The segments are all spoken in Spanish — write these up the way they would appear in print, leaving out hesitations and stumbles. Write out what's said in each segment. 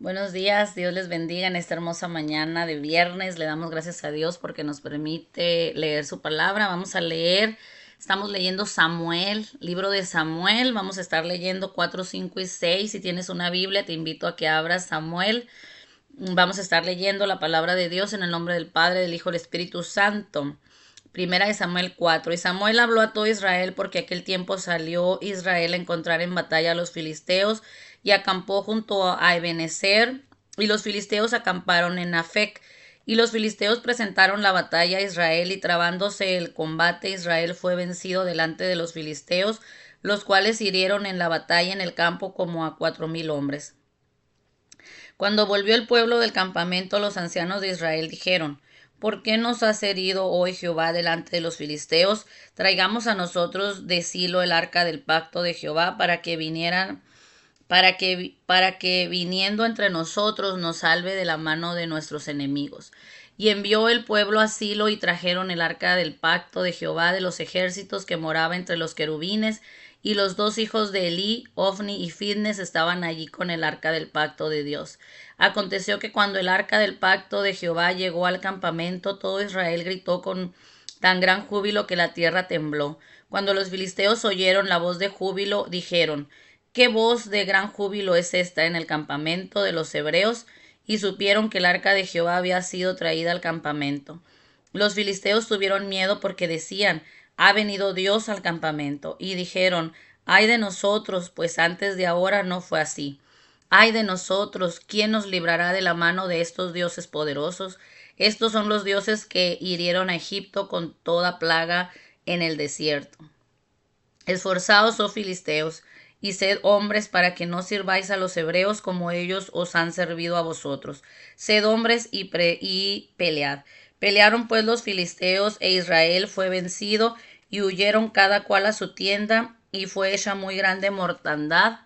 Buenos días, Dios les bendiga en esta hermosa mañana de viernes. Le damos gracias a Dios porque nos permite leer su palabra. Vamos a leer, estamos leyendo Samuel, libro de Samuel. Vamos a estar leyendo 4, 5 y 6. Si tienes una Biblia, te invito a que abras Samuel. Vamos a estar leyendo la palabra de Dios en el nombre del Padre, del Hijo y del Espíritu Santo. Primera de Samuel 4. Y Samuel habló a todo Israel porque aquel tiempo salió Israel a encontrar en batalla a los filisteos y acampó junto a Ebenezer, y los filisteos acamparon en Afec. Y los filisteos presentaron la batalla a Israel, y trabándose el combate, Israel fue vencido delante de los filisteos, los cuales hirieron en la batalla en el campo como a 4,000 hombres. Cuando volvió el pueblo del campamento, los ancianos de Israel dijeron: ¿Por qué nos has herido hoy Jehová delante de los filisteos? Traigamos a nosotros de Silo el arca del pacto de Jehová para que viniendo entre nosotros nos salve de la mano de nuestros enemigos. Y envió el pueblo a Silo y trajeron el arca del pacto de Jehová de los ejércitos que moraba entre los querubines, y los dos hijos de Elí, Ofni y Fidnes, estaban allí con el arca del pacto de Dios. Aconteció que cuando el arca del pacto de Jehová llegó al campamento, todo Israel gritó con tan gran júbilo que la tierra tembló. Cuando los filisteos oyeron la voz de júbilo, dijeron: ¿Qué voz de gran júbilo es esta en el campamento de los hebreos? Y supieron que el arca de Jehová había sido traída al campamento. Los filisteos tuvieron miedo porque decían: ha venido Dios al campamento. Y dijeron: ay de nosotros, pues antes de ahora no fue así. Ay de nosotros, ¿quién nos librará de la mano de estos dioses poderosos? Estos son los dioses que hirieron a Egipto con toda plaga en el desierto. Esforzaos, oh filisteos, y sed hombres para que no sirváis a los hebreos como ellos os han servido a vosotros. Sed hombres y pelead. Pelearon pues los filisteos, e Israel fue vencido, y huyeron cada cual a su tienda, y fue hecha muy grande mortandad,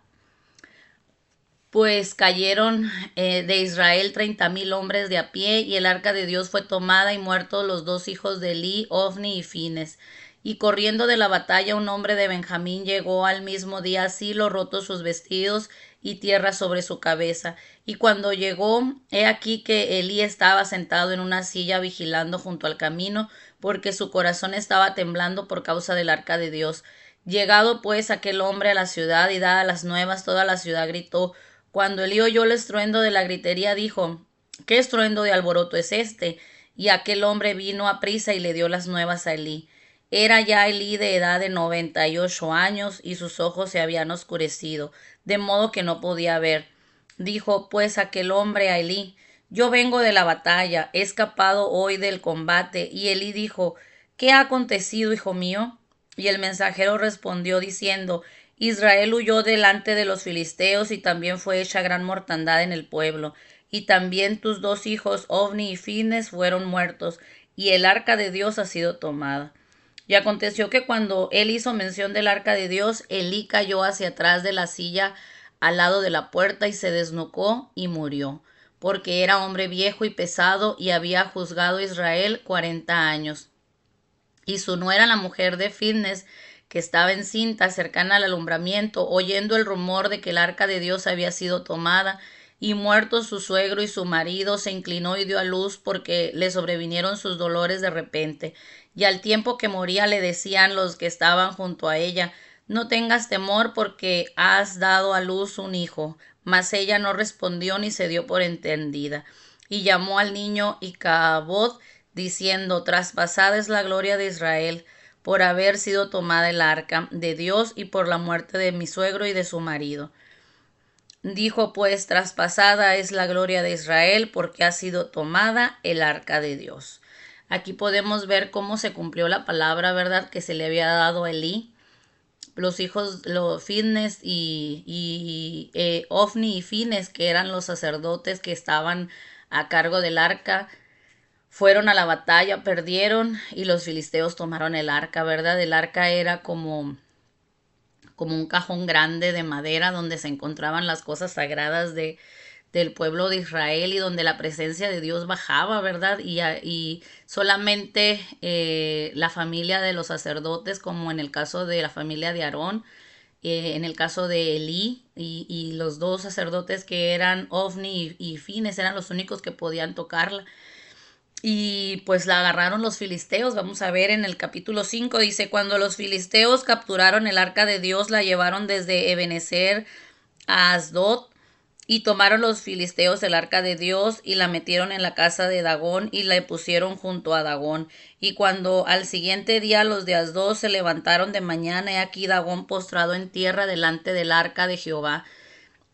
pues cayeron de Israel 30,000 hombres de a pie, y el arca de Dios fue tomada, y muertos los dos hijos de Elí, Ofni y Fines. Y corriendo de la batalla un hombre de Benjamín llegó al mismo día a Silo, rotos sus vestidos y tierra sobre su cabeza. Y cuando llegó, he aquí que Elí estaba sentado en una silla vigilando junto al camino, porque su corazón estaba temblando por causa del arca de Dios. Llegado pues aquel hombre a la ciudad y dadas las nuevas, toda la ciudad gritó. Cuando Elí oyó el estruendo de la gritería, dijo: ¿qué estruendo de alboroto es este? Y aquel hombre vino a prisa y le dio las nuevas a Elí. Era ya Elí de edad de 98 años, y sus ojos se habían oscurecido, de modo que no podía ver. Dijo pues aquel hombre a Elí: yo vengo de la batalla, he escapado hoy del combate. Y Elí dijo: ¿qué ha acontecido, hijo mío? Y el mensajero respondió diciendo: Israel huyó delante de los filisteos, y también fue hecha gran mortandad en el pueblo. Y también tus dos hijos, Ofni y Fines, fueron muertos, y el arca de Dios ha sido tomada. Y aconteció que cuando él hizo mención del arca de Dios, Elí cayó hacia atrás de la silla al lado de la puerta y se desnucó y murió, porque era hombre viejo y pesado, y había juzgado a Israel 40 años. Y su nuera, la mujer de Fitnes, que estaba encinta cercana al alumbramiento, oyendo el rumor de que el arca de Dios había sido tomada, y muerto su suegro y su marido, se inclinó y dio a luz, porque le sobrevinieron sus dolores de repente. Y al tiempo que moría le decían los que estaban junto a ella: no tengas temor, porque has dado a luz un hijo. Mas ella no respondió ni se dio por entendida. Y llamó al niño Icabod, diciendo: traspasada es la gloria de Israel por haber sido tomada el arca de Dios, y por la muerte de mi suegro y de su marido. Dijo pues: traspasada es la gloria de Israel porque ha sido tomada el arca de Dios. Aquí podemos ver cómo se cumplió la palabra, ¿verdad?, que se le había dado a Elí. Los hijos, los Fines y Ofni y Fines, que eran los sacerdotes que estaban a cargo del arca, fueron a la batalla, perdieron, y los filisteos tomaron el arca, ¿verdad? El arca era como un cajón grande de madera donde se encontraban las cosas sagradas del pueblo de Israel, y donde la presencia de Dios bajaba, ¿verdad? Y solamente la familia de los sacerdotes, como en el caso de la familia de Aarón, en el caso de Elí, y los dos sacerdotes que eran Ofni y Fines eran los únicos que podían tocarla. Y pues la agarraron los filisteos. Vamos a ver en el capítulo 5 dice, cuando los filisteos capturaron el arca de Dios, la llevaron desde Ebenezer a Asdod, y tomaron los filisteos el arca de Dios y la metieron en la casa de Dagón y la pusieron junto a Dagón. Y cuando al siguiente día los de Asdod se levantaron de mañana, he aquí Dagón postrado en tierra delante del arca de Jehová.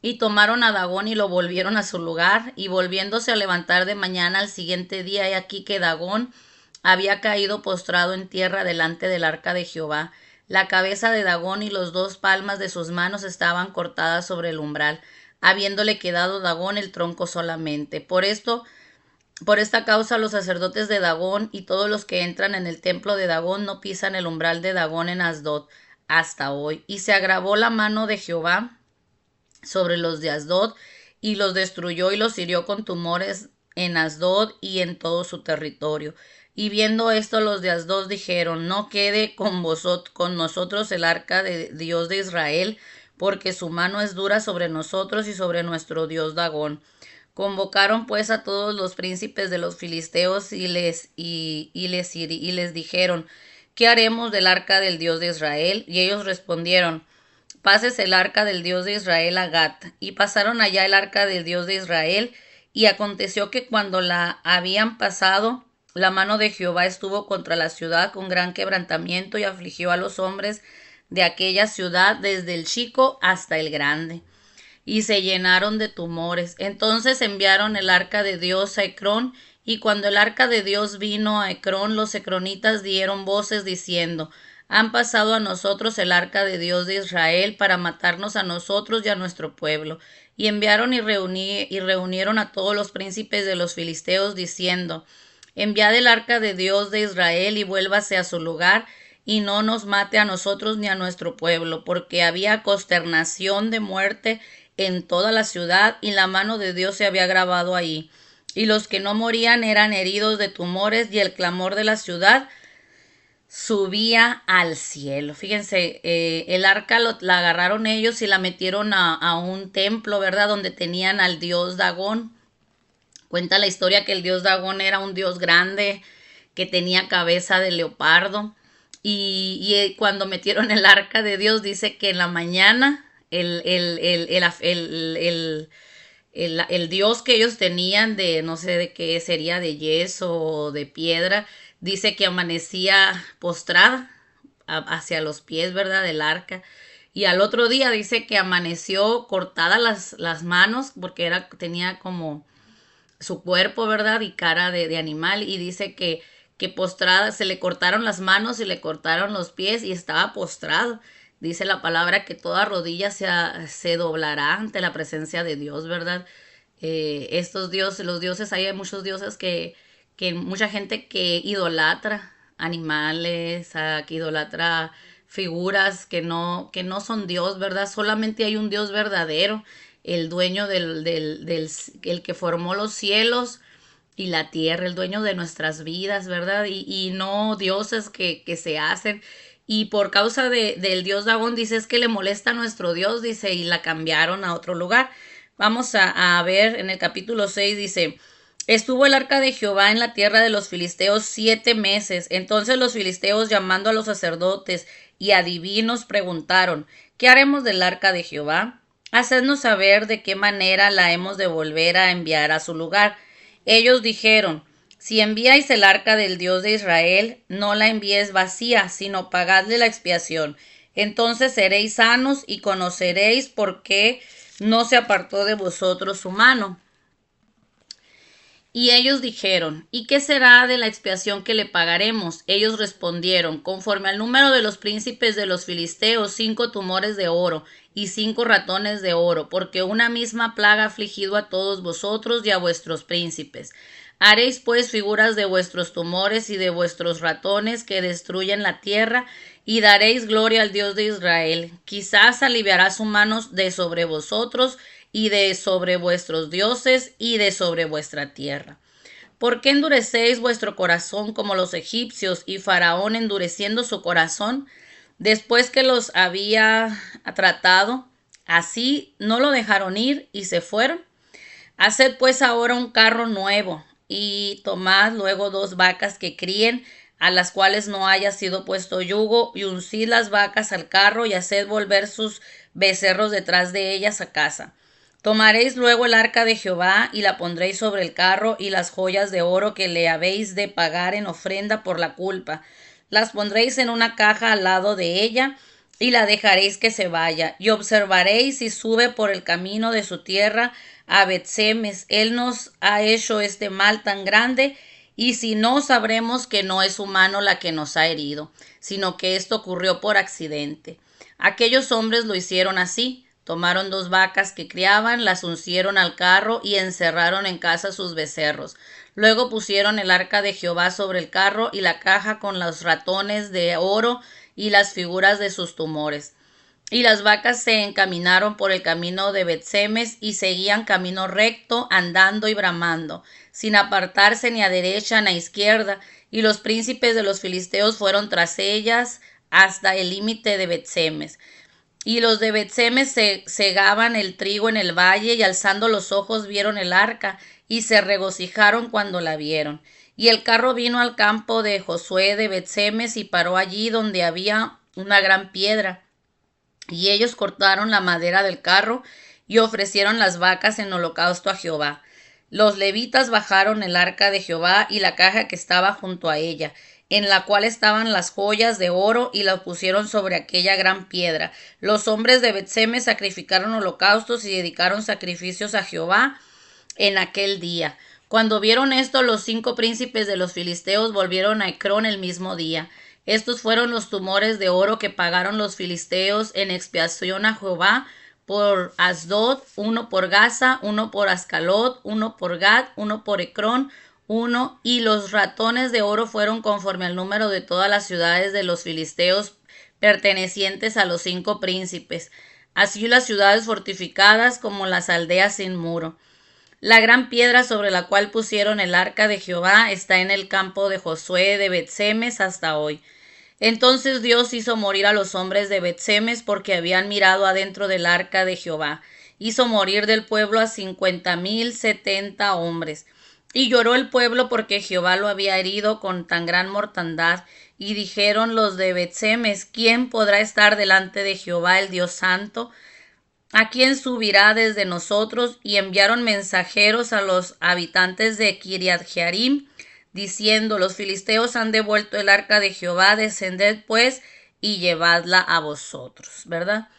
Y tomaron a Dagón y lo volvieron a su lugar, y volviéndose a levantar de mañana al siguiente día, he aquí que Dagón había caído postrado en tierra delante del arca de Jehová. La cabeza de Dagón y los dos palmas de sus manos estaban cortadas sobre el umbral, habiéndole quedado Dagón el tronco solamente. Por esta causa los sacerdotes de Dagón y todos los que entran en el templo de Dagón no pisan el umbral de Dagón en Asdod hasta hoy. Y se agravó la mano de Jehová sobre los de Asdod, y los destruyó y los hirió con tumores en Asdod y en todo su territorio. Y viendo esto los de Asdod dijeron, no quede con nosotros el arca de Dios de Israel, porque su mano es dura sobre nosotros y sobre nuestro Dios Dagón. Convocaron pues a todos los príncipes de los filisteos y les dijeron, ¿qué haremos del arca del Dios de Israel? Y ellos respondieron, pases el arca del Dios de Israel a Gat. Y pasaron allá el arca del Dios de Israel. Y aconteció que cuando la habían pasado, la mano de Jehová estuvo contra la ciudad con gran quebrantamiento y afligió a los hombres de aquella ciudad desde el chico hasta el grande. Y se llenaron de tumores. Entonces enviaron el arca de Dios a Ecrón, y cuando el arca de Dios vino a Ecrón, los ecronitas dieron voces diciendo, han pasado a nosotros el arca de Dios de Israel para matarnos a nosotros y a nuestro pueblo. Y enviaron y reunieron a todos los príncipes de los filisteos diciendo, enviad el arca de Dios de Israel y vuélvase a su lugar y no nos mate a nosotros ni a nuestro pueblo, porque había consternación de muerte en toda la ciudad y la mano de Dios se había grabado ahí. Y los que no morían eran heridos de tumores y el clamor de la ciudad subía al cielo. Fíjense, el arca la agarraron ellos y la metieron a un templo, ¿verdad? Donde tenían al dios Dagón. Cuenta la historia que el dios Dagón era un dios grande que tenía cabeza de leopardo. Y cuando metieron el arca de Dios, dice que en la mañana el dios que ellos tenían de no sé de qué sería, de yeso o de piedra, dice que amanecía postrada hacia los pies, ¿verdad?, del arca. Y al otro día dice que amaneció cortada las manos porque tenía como su cuerpo, ¿verdad?, y cara de animal. Y dice que postrada, se le cortaron las manos y le cortaron los pies y estaba postrado. Dice la palabra que toda rodilla se doblará ante la presencia de Dios, ¿verdad? Estos dioses, los dioses, hay muchos dioses que mucha gente que idolatra animales, que idolatra figuras que no son Dios, ¿verdad? Solamente hay un Dios verdadero, el dueño el que formó los cielos y la tierra, el dueño de nuestras vidas, ¿verdad? Y no dioses que se hacen. Y por causa del dios Dagón, dice, es que le molesta a nuestro Dios, dice, y la cambiaron a otro lugar. Vamos a ver en el capítulo 6, dice, estuvo el arca de Jehová en la tierra de los filisteos 7 meses. Entonces los filisteos, llamando a los sacerdotes y adivinos, preguntaron, ¿qué haremos del arca de Jehová? Hacednos saber de qué manera la hemos de volver a enviar a su lugar. Ellos dijeron, si enviáis el arca del Dios de Israel, no la envíes vacía, sino pagadle la expiación. Entonces seréis sanos y conoceréis por qué no se apartó de vosotros su mano. Y ellos dijeron, ¿y qué será de la expiación que le pagaremos? Ellos respondieron, conforme al número de los príncipes de los filisteos, 5 tumores de oro y 5 ratones de oro, porque una misma plaga ha afligido a todos vosotros y a vuestros príncipes. Haréis pues figuras de vuestros tumores y de vuestros ratones que destruyen la tierra, y daréis gloria al Dios de Israel. Quizás aliviará su mano de sobre vosotros, y de sobre vuestros dioses, y de sobre vuestra tierra. ¿Por qué endurecéis vuestro corazón como los egipcios, y Faraón endureciendo su corazón? Después que los había tratado, así no lo dejaron ir y se fueron. Haced pues ahora un carro nuevo, y tomad luego 2 vacas que críen, a las cuales no haya sido puesto yugo, y uncid las vacas al carro, y haced volver sus becerros detrás de ellas a casa. Tomaréis luego el arca de Jehová, y la pondréis sobre el carro, y las joyas de oro que le habéis de pagar en ofrenda por la culpa, las pondréis en una caja al lado de ella, y la dejaréis que se vaya, y observaréis si sube por el camino de su tierra a Betsemes. Él nos ha hecho este mal tan grande, y si no, sabremos que no es humano la que nos ha herido, sino que esto ocurrió por accidente. Aquellos hombres lo hicieron así. Tomaron 2 vacas que criaban, las uncieron al carro y encerraron en casa sus becerros. Luego pusieron el arca de Jehová sobre el carro y la caja con los ratones de oro y las figuras de sus tumores. Y las vacas se encaminaron por el camino de Betsemes y seguían camino recto, andando y bramando, sin apartarse ni a derecha ni a izquierda. Y los príncipes de los filisteos fueron tras ellas hasta el límite de Betsemes. Y los de Betsemes segaban el trigo en el valle, y alzando los ojos vieron el arca, y se regocijaron cuando la vieron. Y el carro vino al campo de Josué de Betsemes, y paró allí donde había una gran piedra. Y ellos cortaron la madera del carro, y ofrecieron las vacas en holocausto a Jehová. Los levitas bajaron el arca de Jehová y la caja que estaba junto a ella, en la cual estaban las joyas de oro, y la pusieron sobre aquella gran piedra. Los hombres de Betsemes sacrificaron holocaustos y dedicaron sacrificios a Jehová en aquel día. Cuando vieron esto, los 5 príncipes de los filisteos volvieron a Ecrón el mismo día. Estos fueron los tumores de oro que pagaron los filisteos en expiación a Jehová por Asdod, 1 por Gaza, 1 por Ascalot, 1 por Gad, 1 por Ecrón, 1. Y los ratones de oro fueron conforme al número de todas las ciudades de los filisteos pertenecientes a los 5 príncipes, así las ciudades fortificadas como las aldeas sin muro. La gran piedra sobre la cual pusieron el arca de Jehová está en el campo de Josué de Betsemes hasta hoy. Entonces Dios hizo morir a los hombres de Betsemes porque habían mirado adentro del arca de Jehová. Hizo morir del pueblo a 50,070 hombres. Y lloró el pueblo porque Jehová lo había herido con tan gran mortandad. Y dijeron los de Betsemes: ¿quién podrá estar delante de Jehová el Dios santo? ¿A quién subirá desde nosotros? Y enviaron mensajeros a los habitantes de Kiriat Jearim, diciendo: los filisteos han devuelto el arca de Jehová, descended pues y llevadla a vosotros, ¿verdad?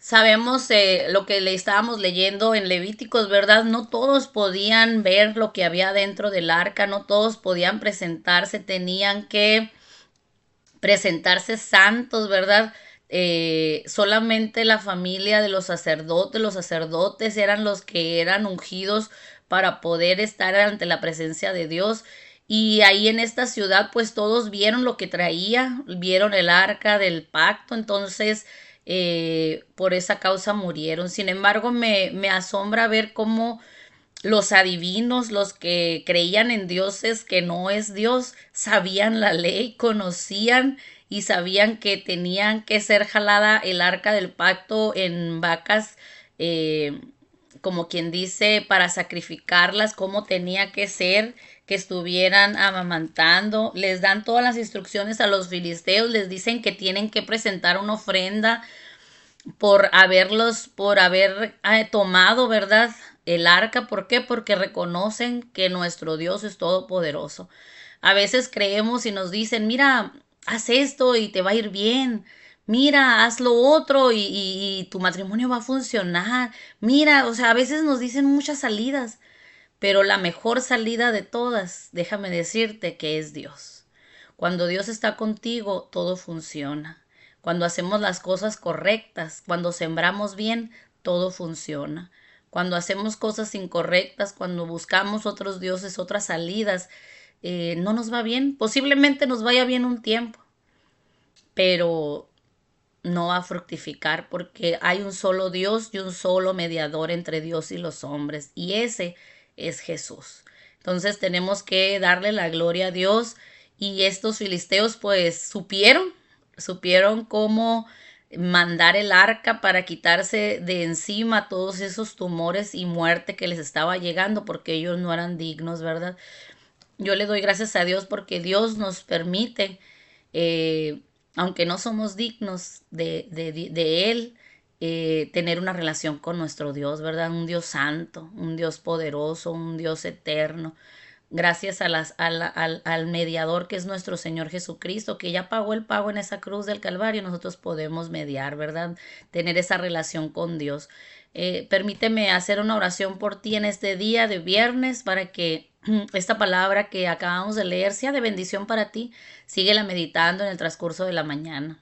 Sabemos lo que le estábamos leyendo en Levíticos, ¿verdad? No todos podían ver lo que había dentro del arca, no todos podían presentarse, tenían que presentarse santos, ¿verdad? Solamente la familia de los sacerdotes eran los que eran ungidos para poder estar ante la presencia de Dios. Y ahí en esta ciudad pues todos vieron lo que traía, vieron el arca del pacto, entonces por esa causa murieron. Sin embargo, me asombra ver cómo los adivinos, los que creían en dioses que no es Dios, sabían la ley, conocían y sabían que tenían que ser jalada el arca del pacto en vacas, como quien dice, para sacrificarlas, cómo tenía que ser, que estuvieran amamantando. Les dan todas las instrucciones a los filisteos, les dicen que tienen que presentar una ofrenda por haber tomado, ¿verdad? El arca. ¿Por qué? Porque reconocen que nuestro Dios es todopoderoso. A veces creemos y nos dicen: mira, haz esto y te va a ir bien. Mira, haz lo otro y tu matrimonio va a funcionar. Mira, o sea, a veces nos dicen muchas salidas, pero la mejor salida de todas, déjame decirte que es Dios. Cuando Dios está contigo, todo funciona. Cuando hacemos las cosas correctas, cuando sembramos bien, todo funciona. Cuando hacemos cosas incorrectas, cuando buscamos otros dioses, otras salidas, no nos va bien. Posiblemente nos vaya bien un tiempo, pero no va a fructificar porque hay un solo Dios y un solo mediador entre Dios y los hombres, y ese es Jesús. Entonces tenemos que darle la gloria a Dios, y estos filisteos pues supieron supieron cómo mandar el arca para quitarse de encima todos esos tumores y muerte que les estaba llegando porque ellos no eran dignos, ¿verdad? Yo le doy gracias a Dios porque Dios nos permite, eh, aunque no somos dignos de Él, tener una relación con nuestro Dios, ¿verdad? Un Dios santo, un Dios poderoso, un Dios eterno. Gracias a al mediador que es nuestro Señor Jesucristo, que ya pagó el pago en esa cruz del Calvario, nosotros podemos mediar, ¿verdad? Tener esa relación con Dios. Permíteme hacer una oración por ti en este día de viernes para que esta palabra que acabamos de leer sea de bendición para ti. Síguela meditando en el transcurso de la mañana.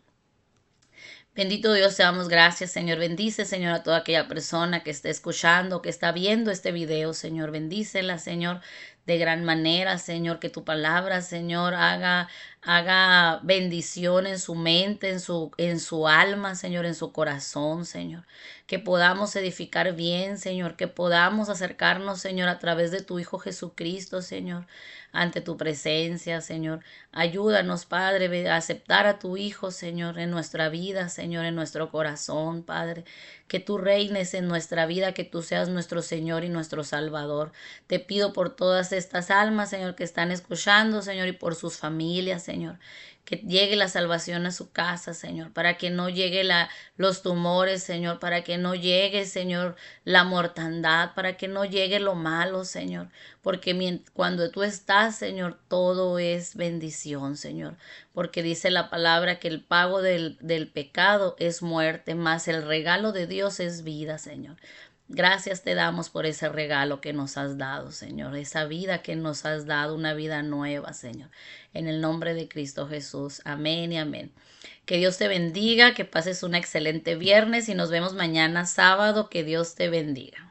Bendito Dios, te damos gracias, Señor. Bendice, Señor, a toda aquella persona que esté escuchando, que está viendo este video, Señor. Bendícela, Señor, de gran manera, Señor, que tu palabra, Señor, haga bendición en su mente, en su alma, Señor, en su corazón, Señor. Que podamos edificar bien, Señor, que podamos acercarnos, Señor, a través de tu Hijo Jesucristo, Señor, ante tu presencia, Señor. Ayúdanos, Padre, a aceptar a tu Hijo, Señor, en nuestra vida, Señor, en nuestro corazón, Padre. Que tú reines en nuestra vida, que tú seas nuestro Señor y nuestro Salvador. Te pido por todas estas almas, Señor, que están escuchando, Señor, y por sus familias, Señor. Que llegue la salvación a su casa, Señor, para que no llegue los tumores, Señor, para que no llegue, Señor, la mortandad, para que no llegue lo malo, Señor, porque cuando tú estás, Señor, todo es bendición, Señor, porque dice la palabra que el pago del pecado es muerte, más el regalo de Dios es vida, Señor. Gracias te damos por ese regalo que nos has dado, Señor, esa vida que nos has dado, una vida nueva, Señor. En el nombre de Cristo Jesús. Amén y amén. Que Dios te bendiga, que pases un excelente viernes y nos vemos mañana sábado. Que Dios te bendiga.